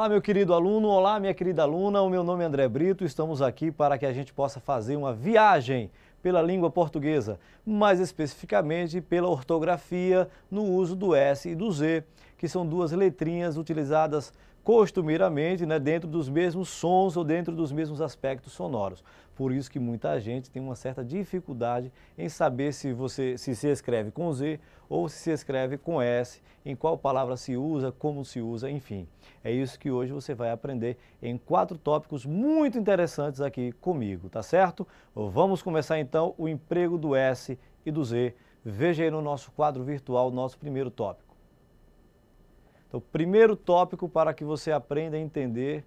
Olá, meu querido aluno, olá, minha querida aluna, o meu nome é André Brito, estamos aqui para que a gente possa fazer uma viagem pela língua portuguesa, mais especificamente pela ortografia no uso do S e do Z, que são duas letrinhas utilizadas costumeiramente, dentro dos mesmos sons ou dentro dos mesmos aspectos sonoros. Por isso que muita gente tem uma certa dificuldade em saber se escreve com Z ou se escreve com S, em qual palavra se usa, como se usa, enfim. É isso que hoje você vai aprender em 4 tópicos muito interessantes aqui comigo, tá certo? Vamos começar então o emprego do S e do Z. Veja aí no nosso quadro virtual o nosso primeiro tópico. Então, primeiro tópico para que você aprenda a entender,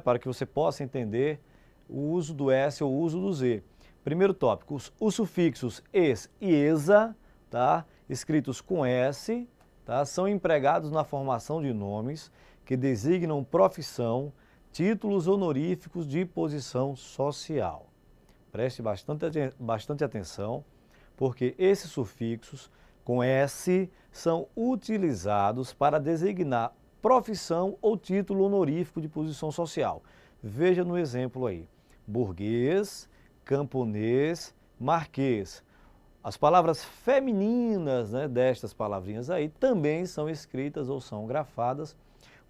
para que você possa entender o uso do S ou o uso do Z. Primeiro tópico, os sufixos es e esa, tá? Escritos com S, tá? São empregados na formação de nomes que designam profissão, títulos honoríficos de posição social. Preste bastante atenção, porque esses sufixos com S são utilizados para designar profissão ou título honorífico de posição social. Veja no exemplo aí, burguês, camponês, marquês. As palavras femininas, destas palavrinhas aí também são escritas ou são grafadas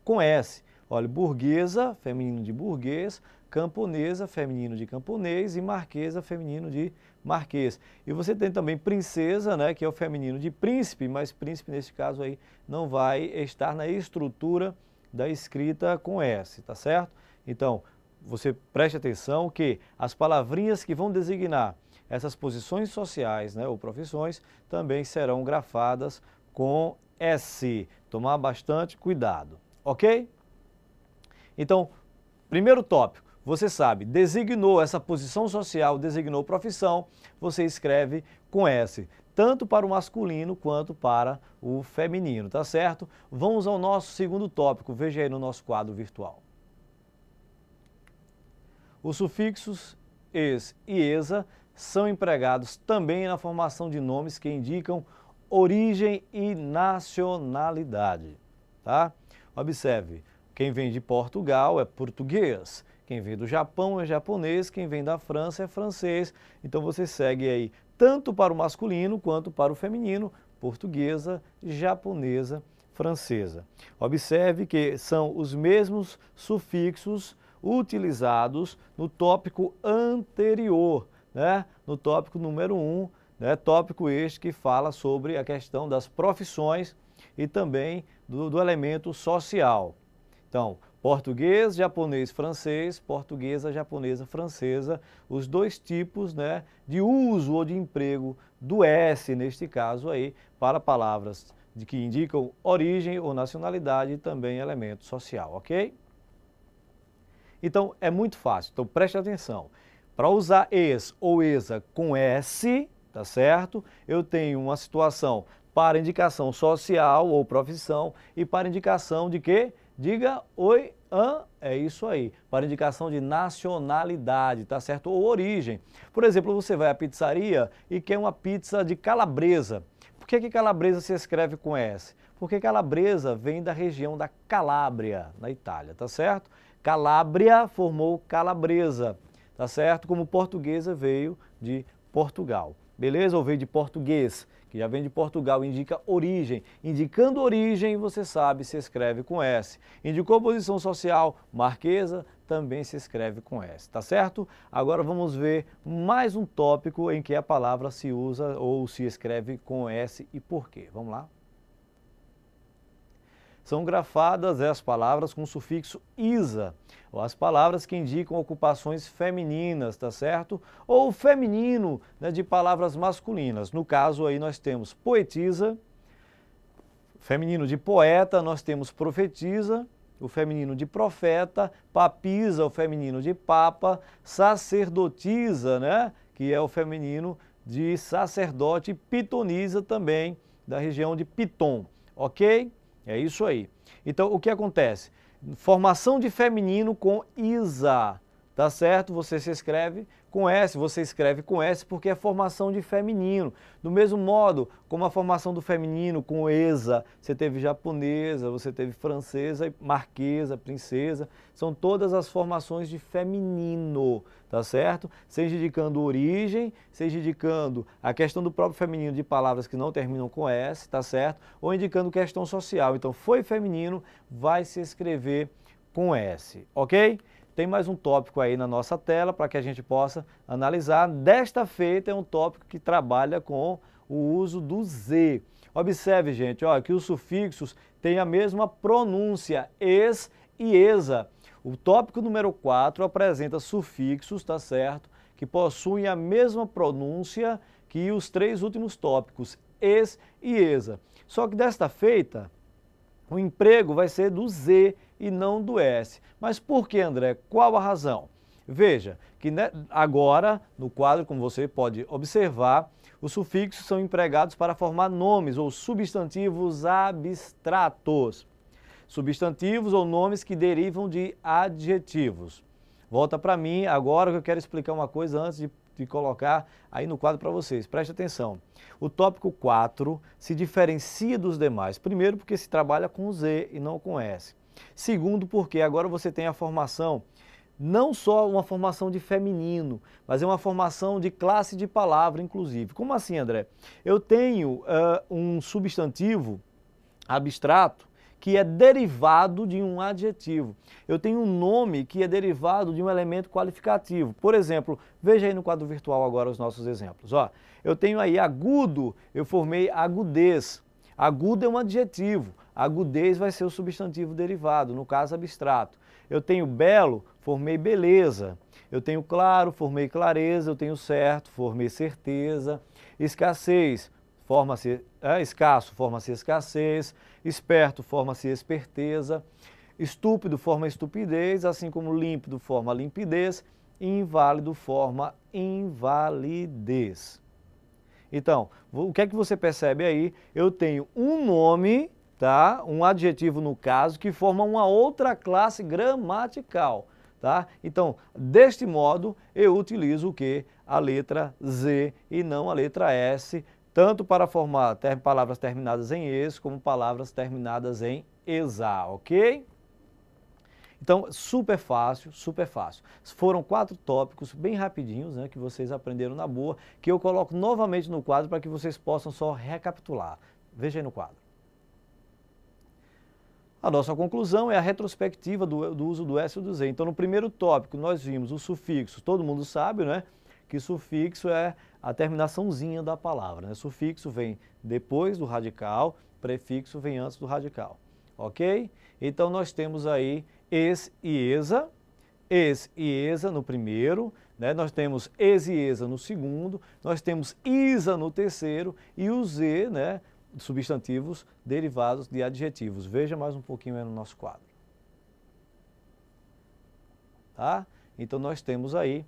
com S. Olha, burguesa, feminino de burguês, camponesa, feminino de camponês e marquesa, feminino de marquês. E você tem também princesa, que é o feminino de príncipe, mas príncipe nesse caso aí não vai estar na estrutura da escrita com S, tá certo? Então, você preste atenção que as palavrinhas que vão designar essas posições sociais, ou profissões, também serão grafadas com S. Tomar bastante cuidado, ok? Então, primeiro tópico, você sabe, designou essa posição social, designou profissão, você escreve com S, tanto para o masculino quanto para o feminino, tá certo? Vamos ao nosso segundo tópico, veja aí no nosso quadro virtual. Os sufixos es e esa são empregados também na formação de nomes que indicam origem e nacionalidade, tá? Observe, quem vem de Portugal é português, quem vem do Japão é japonês, quem vem da França é francês. Então você segue aí tanto para o masculino quanto para o feminino, portuguesa, japonesa, francesa. Observe que são os mesmos sufixos utilizados no tópico anterior, no tópico número 1, tópico este que fala sobre a questão das profissões e também do elemento social. Então, português, japonês, francês, portuguesa, japonesa, francesa, os dois tipos de uso ou de emprego do S, neste caso aí, para palavras que indicam origem ou nacionalidade e também elemento social, ok? Então, é muito fácil, então preste atenção. Para usar es ou esa com S, tá certo? Eu tenho uma situação para indicação social ou profissão e para indicação de quê? Diga oi, é isso aí, para indicação de nacionalidade, tá certo? Ou origem. Por exemplo, você vai à pizzaria e quer uma pizza de calabresa. Por que calabresa se escreve com S? Porque calabresa vem da região da Calábria, na Itália, tá certo? Calábria formou calabresa, tá certo? Como portuguesa veio de Portugal, beleza? Ou veio de português, que já vem de Portugal, indica origem. Indicando origem, você sabe, se escreve com S. Indicou posição social, marquesa, também se escreve com S, tá certo? Agora vamos ver mais um tópico em que a palavra se usa ou se escreve com S e por quê. Vamos lá? São grafadas as palavras com o sufixo isa, ou as palavras que indicam ocupações femininas, tá certo? Ou feminino, de palavras masculinas. No caso aí nós temos poetisa, feminino de poeta, nós temos profetisa, o feminino de profeta, papisa, o feminino de papa, sacerdotisa, que é o feminino de sacerdote, pitonisa também, da região de Piton, ok? É isso aí. Então, o que acontece? Formação de feminino com isa, tá certo? Você se escreve com S, você escreve com S porque é formação de feminino. Do mesmo modo, como a formação do feminino com ESA, você teve japonesa, você teve francesa, marquesa, princesa, são todas as formações de feminino, tá certo? Seja indicando origem, seja indicando a questão do próprio feminino de palavras que não terminam com S, tá certo? Ou indicando questão social. Então, foi feminino, vai se escrever com S, ok? Tem mais um tópico aí na nossa tela para que a gente possa analisar. Desta feita é um tópico que trabalha com o uso do Z. Observe, gente, ó, que os sufixos têm a mesma pronúncia, es e esa. O tópico número 4 apresenta sufixos, tá certo? Que possuem a mesma pronúncia que os 3 últimos tópicos, es e esa. Só que desta feita, o emprego vai ser do Z e não do S. Mas por que, André? Qual a razão? Veja que agora, no quadro, como você pode observar, os sufixos são empregados para formar nomes ou substantivos abstratos. Substantivos ou nomes que derivam de adjetivos. Volta para mim agora que eu quero explicar uma coisa antes de colocar aí no quadro para vocês. Preste atenção. O tópico 4 se diferencia dos demais. Primeiro, porque se trabalha com Z e não com S. Segundo, porque agora você tem a formação, não só uma formação de feminino, mas é uma formação de classe de palavra, inclusive. Como assim, André? Eu tenho um substantivo abstrato que é derivado de um adjetivo. Eu tenho um nome que é derivado de um elemento qualificativo. Por exemplo, veja aí no quadro virtual agora os nossos exemplos. Ó, eu tenho aí agudo, eu formei agudez. Agudo é um adjetivo, agudez vai ser o substantivo derivado, no caso abstrato. Eu tenho belo, formei beleza. Eu tenho claro, formei clareza. Eu tenho certo, formei certeza. Escassez, forma-se escasso, forma-se escassez. Esperto, forma-se esperteza. Estúpido, forma estupidez, assim como límpido, forma limpidez. E inválido, forma invalidez. Então, o que é que você percebe aí? Eu tenho um nome, tá? Um adjetivo no caso, que forma uma outra classe gramatical, tá? Então, deste modo, eu utilizo o quê? A letra Z e não a letra S, tanto para formar palavras terminadas em es, como palavras terminadas em esa, ok? Então, super fácil, super fácil. Foram 4 tópicos bem rapidinhos, né, que vocês aprenderam na boa, que eu coloco novamente no quadro para que vocês possam só recapitular. Veja aí no quadro. A nossa conclusão é a retrospectiva do uso do S e do Z. Então, no primeiro tópico, nós vimos o sufixo, todo mundo sabe, né, que sufixo é a terminaçãozinha da palavra, né? Sufixo vem depois do radical, prefixo vem antes do radical, ok? Então, nós temos aí es e esa no primeiro, né? Nós temos es e esa no segundo, nós temos isa no terceiro e o Z, né, substantivos derivados de adjetivos. Veja mais um pouquinho aí no nosso quadro. Tá? Então nós temos aí,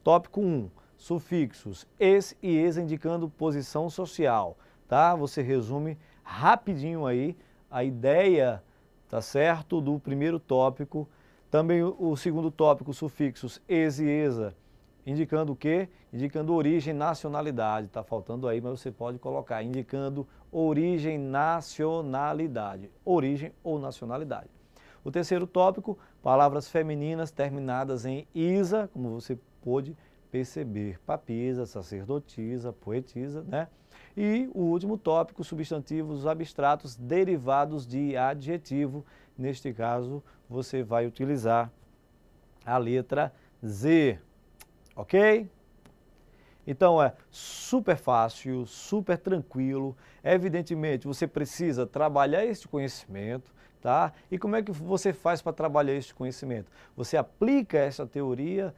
tópico 1, sufixos es e esa indicando posição social. Tá? Você resume rapidinho aí a ideia, tá certo, do primeiro tópico. Também o segundo tópico, sufixos es e esa, indicando o quê? Indicando origem, nacionalidade. Está faltando aí, mas você pode colocar, indicando origem, nacionalidade. Origem ou nacionalidade. O terceiro tópico, palavras femininas terminadas em isa, como você pôde perceber. Papisa, sacerdotisa, poetisa, né? E o último tópico, substantivos abstratos derivados de adjetivo. Neste caso, você vai utilizar a letra Z, ok? Então é super fácil, super tranquilo. Evidentemente, você precisa trabalhar este conhecimento, tá? E como é que você faz para trabalhar este conhecimento? Você aplica essa teoria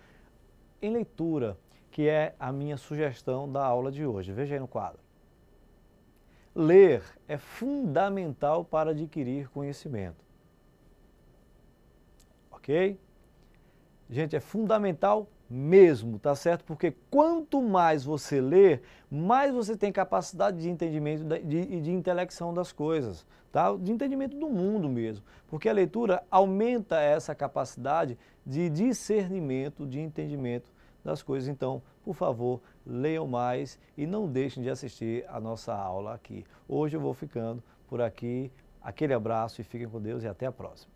em leitura, que é a minha sugestão da aula de hoje. Veja aí no quadro. Ler é fundamental para adquirir conhecimento. Ok? Gente, é fundamental mesmo, tá certo? Porque quanto mais você lê, mais você tem capacidade de entendimento e de intelecção das coisas, tá? De entendimento do mundo mesmo. Porque a leitura aumenta essa capacidade de discernimento, de entendimento das coisas. Então, por favor, leiam mais e não deixem de assistir a nossa aula aqui. Hoje eu vou ficando por aqui. Aquele abraço e fiquem com Deus e até a próxima.